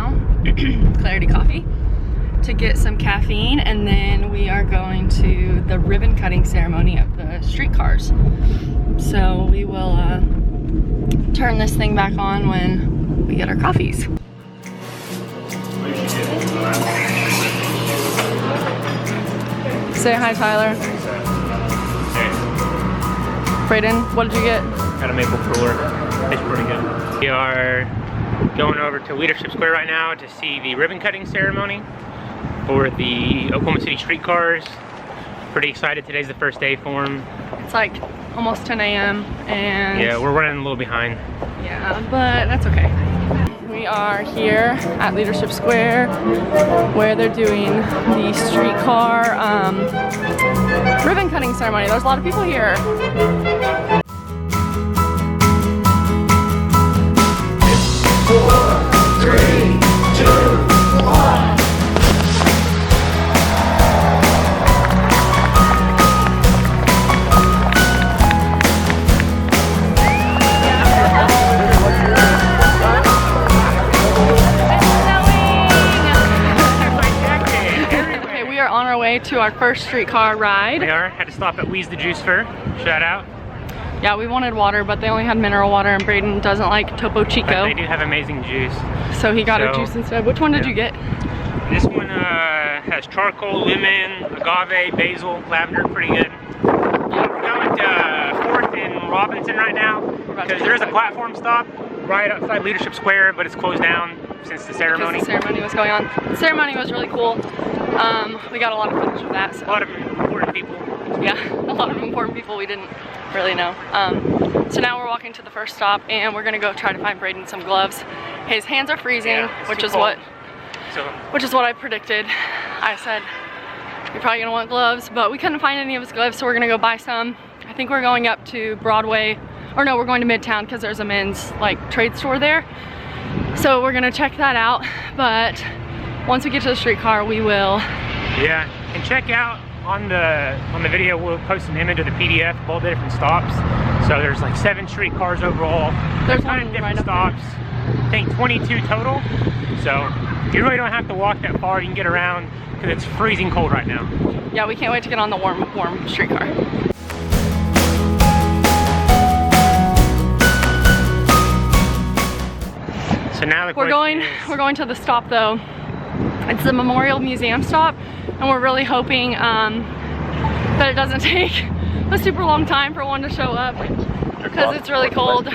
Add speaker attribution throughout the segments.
Speaker 1: now, Clarity Coffee, to get some caffeine, and then we are going to the ribbon cutting ceremony of the streetcars. So we will turn this thing back on when we get our coffees. Say hi, Tyler.
Speaker 2: Hey.
Speaker 1: Brayden, what did you get?
Speaker 2: Got a maple cooler. It's pretty good. We are going over to Leadership Square right now to see the ribbon cutting ceremony for the Oklahoma City Streetcars. Pretty excited. Today's the first day for them.
Speaker 1: It's like almost 10 a.m. and
Speaker 2: yeah, we're running a little behind.
Speaker 1: Yeah, but that's okay. We are here at Leadership Square where they're doing the streetcar ribbon cutting ceremony. There's a lot of people here.
Speaker 3: 4, 3, 2, 1.
Speaker 1: To our first streetcar ride.
Speaker 2: We are. Had to stop at Wee's the Juice Fair. Shout out.
Speaker 1: Yeah, we wanted water, but they only had mineral water, and Brayden doesn't like Topo Chico.
Speaker 2: But they do have amazing juice.
Speaker 1: So he got a juice instead. Which one did you get?
Speaker 2: This one has charcoal, lemon, agave, basil, lavender. Pretty good. Yeah. We're going to 4th and Robinson right now because there is a platform stop right outside Leadership Square, but it's closed down since the ceremony.
Speaker 1: Because the ceremony was going on. The ceremony was really cool. We got a lot of footage of that. So.
Speaker 2: A lot of important people.
Speaker 1: Yeah, a lot of important people we didn't really know. So now we're walking to the first stop, and we're gonna go try to find Brayden some gloves. His hands are freezing, which is what I predicted. I said you're probably gonna want gloves, but we couldn't find any of his gloves, so we're gonna go buy some. I think we're going up to Broadway, or no, we're going to Midtown because there's a men's trade store there. So we're gonna check that out, but once we get to the streetcar, we will.
Speaker 2: Yeah, and check out on the video, we'll post an image of the PDF of all the different stops. So there's like 7 streetcars overall. There's 9 different stops. I think 22 total. So you really don't have to walk that far. You can get around because it's freezing cold right now.
Speaker 1: Yeah, we can't wait to get on the warm streetcar.
Speaker 2: So now
Speaker 1: we're going to the stop though. It's the Memorial Museum stop, and we're really hoping that it doesn't take a super long time for one to show up because it's really cold,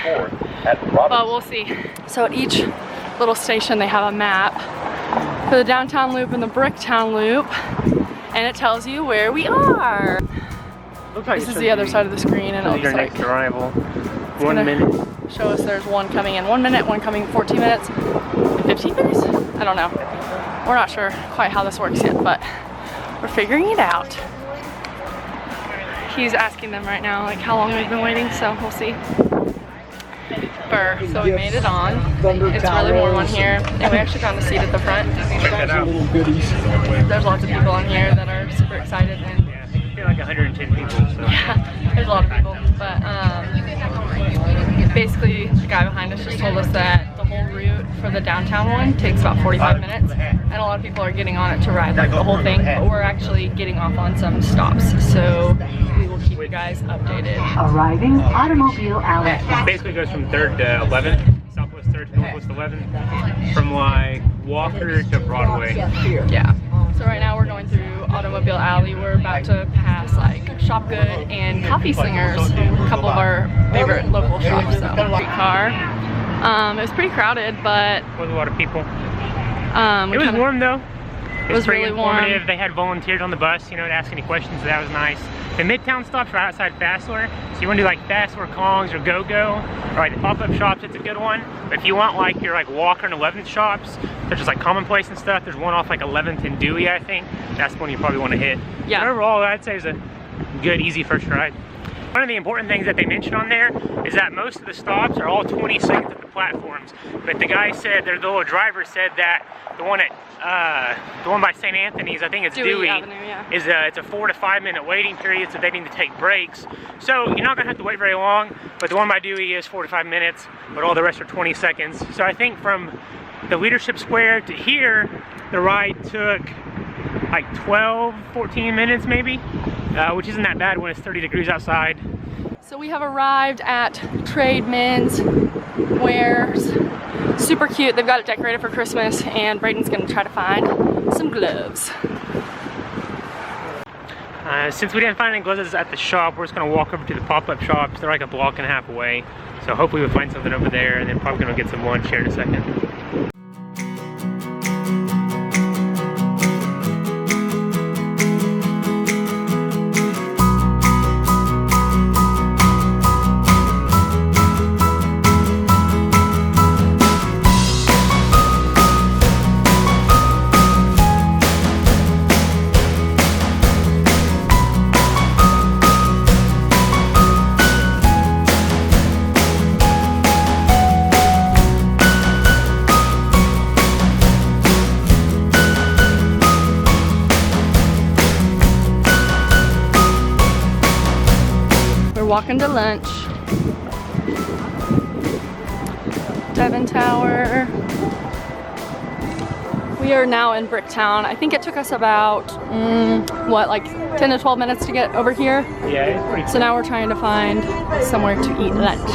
Speaker 1: but we'll see. So at each little station they have a map for the downtown loop and the Bricktown loop, and it tells you where we are. This is the other side of the screen, and it looks like
Speaker 2: next arrival. 1 minute.
Speaker 1: Show us there's one coming in 1 minute, one coming in 14 minutes, 15 minutes? I don't know. We're not sure quite how this works yet, but we're figuring it out. He's asking them right now how long we've been waiting, so we'll see. So we made it on. It's really warm on here, and we actually found a seat at the front. There's lots of people on here that are super excited, and
Speaker 2: yeah, I think I feel like 110 people. So.
Speaker 1: Yeah, there's a lot of people, but basically the guy behind us just told us that the whole route for the downtown one takes about 45 minutes, and a lot of people are getting on it to ride the whole thing, but we're actually getting off on some stops, so we will keep you guys updated.
Speaker 4: Arriving Automobile Alley.
Speaker 2: It basically goes from 3rd to 11th, Southwest 3rd to Northwest 11th, from Walker to Broadway.
Speaker 1: Yeah. So right now we're going through Automobile Alley. We're about to pass Shop Good and Coffee Slingers, a couple of our favorite local shops. So streetcar. It was pretty crowded, but
Speaker 2: there was a lot of people. It was warm though. It was pretty
Speaker 1: really
Speaker 2: informative.
Speaker 1: warm.
Speaker 2: They had volunteers on the bus, to ask any questions, so that was nice. The Midtown stops right outside Fassler, so you want to do Fassler Kongs or Go-Go, or the pop-up shops, it's a good one. But if you want your Walker and 11th shops, there's just commonplace and stuff. There's one off 11th and Dewey, I think. That's one you probably want to hit. Yeah. But overall, I'd say it's a good, easy first ride. One of the important things that they mentioned on there is that most of the stops are all 20 seconds at the platforms. But the guy said, the little driver said that the one by St. Anthony's, I think it's Dewey
Speaker 1: Avenue, yeah.
Speaker 2: It's a 4 to 5 minute waiting period, so they need to take breaks. So you're not gonna have to wait very long, but the one by Dewey is 4 to 5 minutes, but all the rest are 20 seconds. So I think from the Leadership Square to here, the ride took like 12-14 minutes maybe, which isn't that bad when it's 30 degrees outside.
Speaker 1: So we have arrived at Trademans Wares. Super cute. They've got it decorated for Christmas, and Braden's gonna try to find some gloves.
Speaker 2: Since we didn't find any gloves at the shop, we're just gonna walk over to the pop-up shops. They're like a block and a half away. So hopefully we'll find something over there, and then probably gonna get some lunch here in a second.
Speaker 1: Walking to lunch. Devon Tower. We are now in Bricktown. I think it took us about, what, like 10 to 12 minutes to get over here?
Speaker 2: Yeah, it's pretty cool.
Speaker 1: So now we're trying to find somewhere to eat lunch.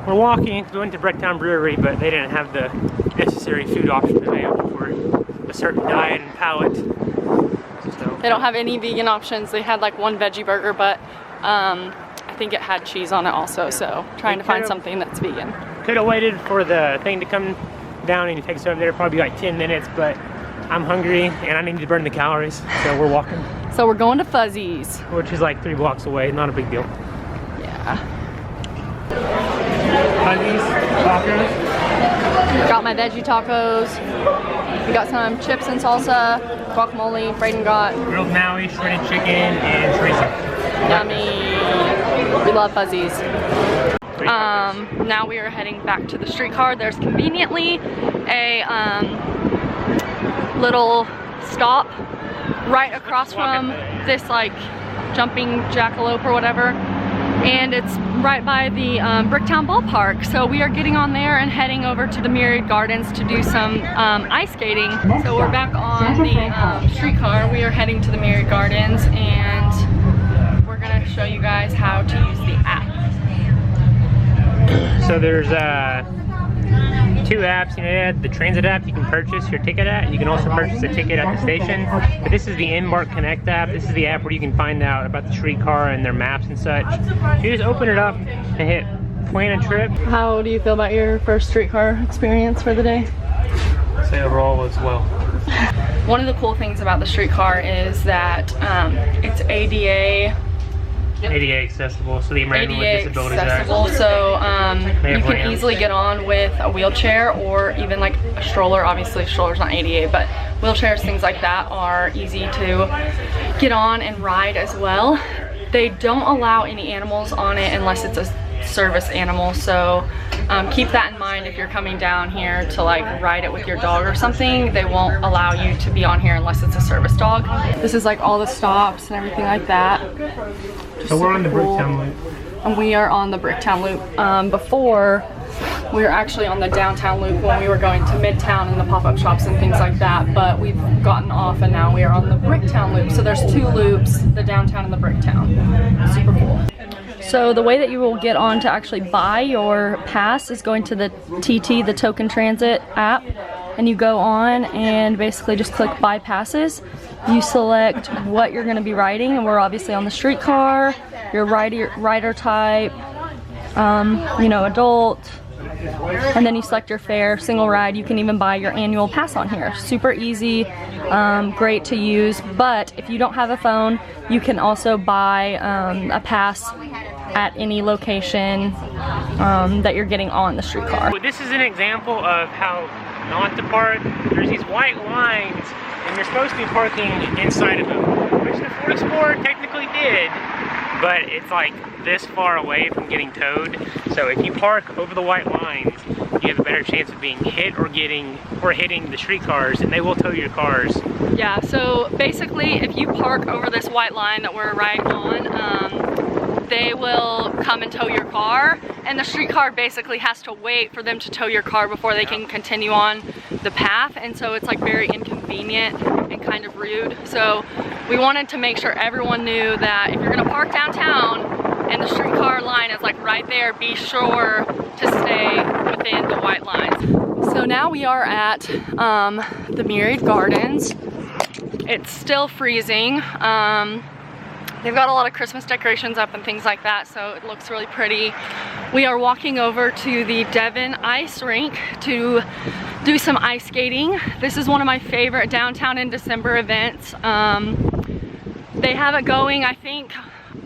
Speaker 2: We're walking, we went to Bricktown Brewery, but they didn't have the necessary food options available for a certain diet and palate. So,
Speaker 1: they don't have any vegan options. They had like one veggie burger, but I think it had cheese on it also, so trying to find something that's vegan.
Speaker 2: Could have waited for the thing to come down and take us over there, probably like 10 minutes, but I'm hungry and I need to burn the calories, so we're walking.
Speaker 1: So we're going to Fuzzy's.
Speaker 2: Which is like 3 blocks away, not a big deal.
Speaker 1: Yeah.
Speaker 2: Fuzzy's, tacos.
Speaker 1: Got my veggie tacos. We got some chips and salsa, guacamole. Braden got
Speaker 2: grilled Maui, shredded chicken, and chorizo.
Speaker 1: Yummy. We love Fuzzies. Now we are heading back to the streetcar. There's conveniently a little stop right across from this like jumping jackalope or whatever. And it's right by the Bricktown ballpark. So we are getting on there and heading over to the Myriad Gardens to do some ice skating. So we're back on the streetcar. We are heading to the Myriad Gardens, and we're gonna show you guys how to use the app.
Speaker 2: So there's 2 apps. You know, the transit app you can purchase your ticket at. You can also purchase a ticket at the station. But this is the Embark Connect app. This is the app where you can find out about the streetcar and their maps and such. You just open it up and hit plan a trip.
Speaker 1: How do you feel about your first streetcar experience for the day?
Speaker 2: I'd say overall was well.
Speaker 1: One of the cool things about the streetcar is that it's ADA
Speaker 2: accessible, so the American with Disabilities Act.
Speaker 1: So you can easily get on with a wheelchair or even like a stroller. Obviously a stroller's not ADA, but wheelchairs, things like that are easy to get on and ride as well. They don't allow any animals on it unless it's a service animal, so keep that in mind if you're coming down here to like ride it with your dog or something. They won't allow you to be on here unless it's a service dog. This is like all the stops and everything like that.
Speaker 2: So we're on the Bricktown loop.
Speaker 1: And we are on the Bricktown loop. Before, we were actually on the downtown loop when we were going to Midtown and the pop-up shops and things like that, but we've gotten off and now we are on the Bricktown loop. So there's 2 loops, the downtown and the Bricktown. Super cool. So the way that you will get on to actually buy your pass is going to the TT, the Token Transit app, and you go on and basically just click buy passes. You select what you're going to be riding, and we're obviously on the streetcar, your rider type, you know, adult, and then you select your fare, single ride. You can even buy your annual pass on here. Super easy, great to use, but if you don't have a phone, you can also buy a pass at any location that you're getting on the streetcar.
Speaker 2: This is an example of how not to park. There's these white lines, and you're supposed to be parking inside of them, which the Ford Explorer technically did, but it's like this far away from getting towed. So if you park over the white lines, you have a better chance of being hit or hitting the streetcars, and they will tow your cars.
Speaker 1: Yeah, so basically if you park over this white line that we're riding on, they will come and tow your car, and the streetcar basically has to wait for them to tow your car before they can continue on the path, and so it's like very inconvenient and kind of rude. So we wanted to make sure everyone knew that if you're gonna park downtown and the streetcar line is like right there, be sure to stay within the white lines. So now we are at the Myriad Gardens. It's still freezing. They've got a lot of Christmas decorations up and things like that, so it looks really pretty. We are walking over to the Devon ice rink to do some ice skating. This is one of my favorite downtown in December events. They have it going, I think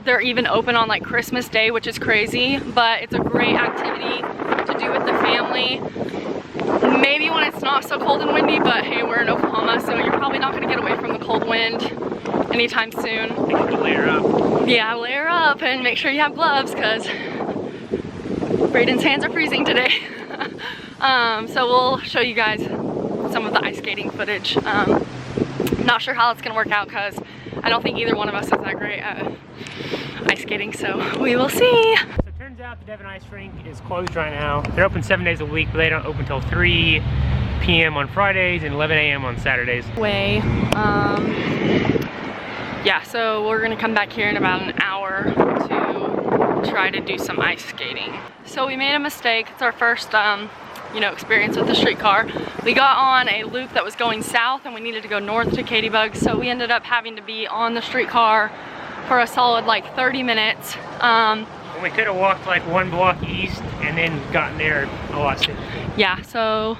Speaker 1: they're even open on like Christmas Day, which is crazy, but it's a great activity to do with the family. Maybe when it's not so cold and windy, but hey, we're in Oklahoma, so you're probably not gonna get away from the cold wind anytime soon.
Speaker 2: You have to layer up.
Speaker 1: Yeah, layer up and make sure you have gloves because Braden's hands are freezing today. So we'll show you guys some of the ice skating footage. Not sure how it's gonna work out because I don't think either one of us is that great at ice skating, so we will see.
Speaker 2: So it turns out the Devon Ice Rink is closed right now. They're open 7 days a week, but they don't open until 3 p.m. on Fridays and 11 a.m. on Saturdays.
Speaker 1: Yeah, so we're gonna come back here in about an hour to try to do some ice skating. So we made a mistake. It's our first experience with the streetcar. We got on a loop that was going south and we needed to go north to Katy Bug, so we ended up having to be on the streetcar for a solid like 30 minutes.
Speaker 2: We could have walked like 1 block east and then gotten there a lot sooner.
Speaker 1: Yeah, so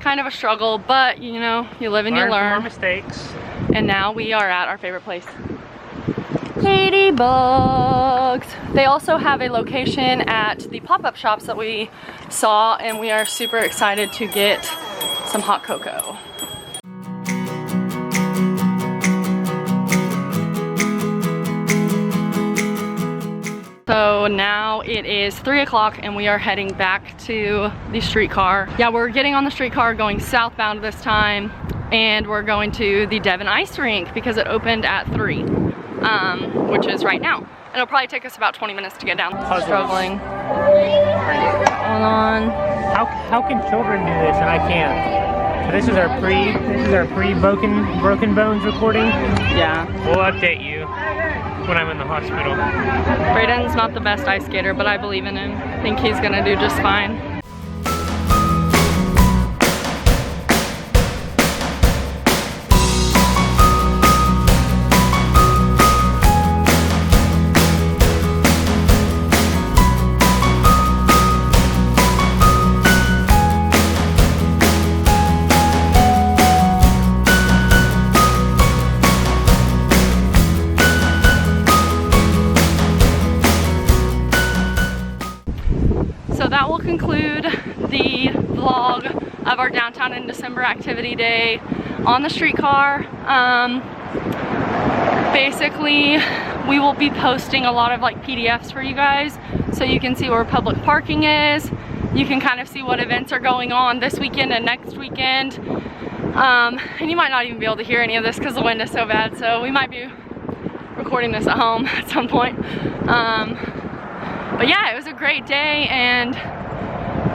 Speaker 1: kind of a struggle, but you know, you live and you
Speaker 2: Learn from our
Speaker 1: learn.
Speaker 2: mistakes.
Speaker 1: And now we are at our favorite place, Ladybugs. They also have a location at the pop-up shops that we saw, and we are super excited to get some hot cocoa. So now it is 3 o'clock and we are heading back to the streetcar. Yeah, we're getting on the streetcar going southbound this time, and we're going to the Devon Ice Rink because it opened at 3, which is right now. And it'll probably take us about 20 minutes to get down. Struggling. Hold on.
Speaker 2: How can children do this and I can't? So this is our pre broken bones recording.
Speaker 1: Yeah.
Speaker 2: We'll update you when I'm in the hospital.
Speaker 1: Braden's not the best ice skater, but I believe in him. I think he's gonna do just fine. That will conclude the vlog of our Downtown in December activity day on the streetcar. Basically, we will be posting a lot of like PDFs for you guys so you can see where public parking is. You can kind of see what events are going on this weekend and next weekend. And you might not even be able to hear any of this because the wind is so bad, so we might be recording this at home at some point. But yeah, it was a great day and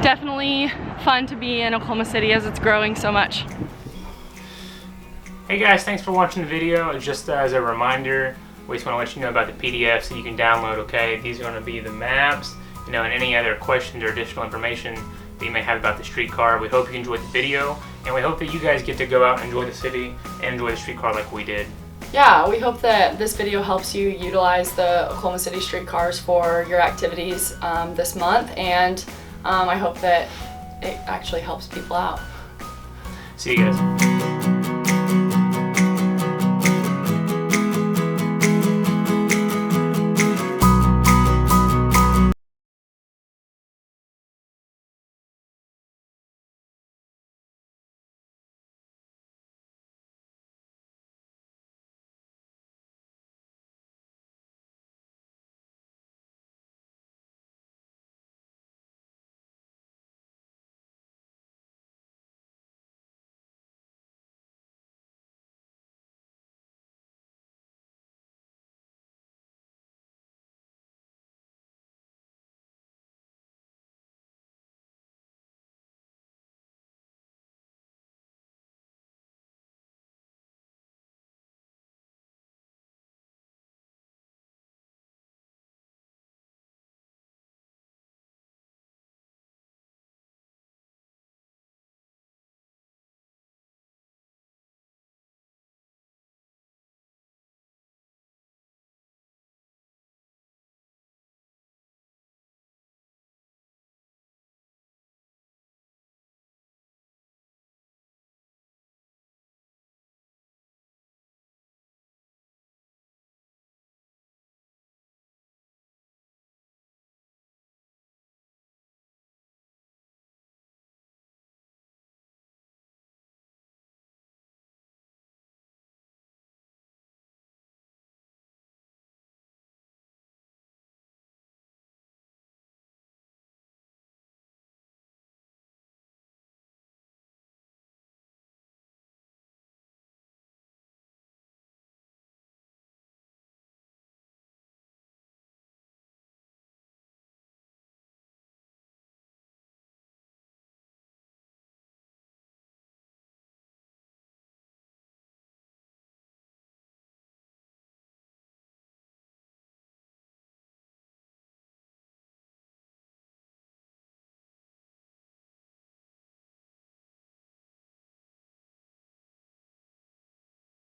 Speaker 1: definitely fun to be in Oklahoma City as it's growing so much.
Speaker 2: Hey guys, thanks for watching the video. Just as a reminder, we just want to let you know about the PDFs that you can download, okay? These are going to be the maps, and any other questions or additional information that you may have about the streetcar. We hope you enjoyed the video, and we hope that you guys get to go out and enjoy the city and enjoy the streetcar like we did.
Speaker 1: Yeah, we hope that this video helps you utilize the Oklahoma City streetcars for your activities this month, and I hope that it actually helps people out.
Speaker 2: See you guys.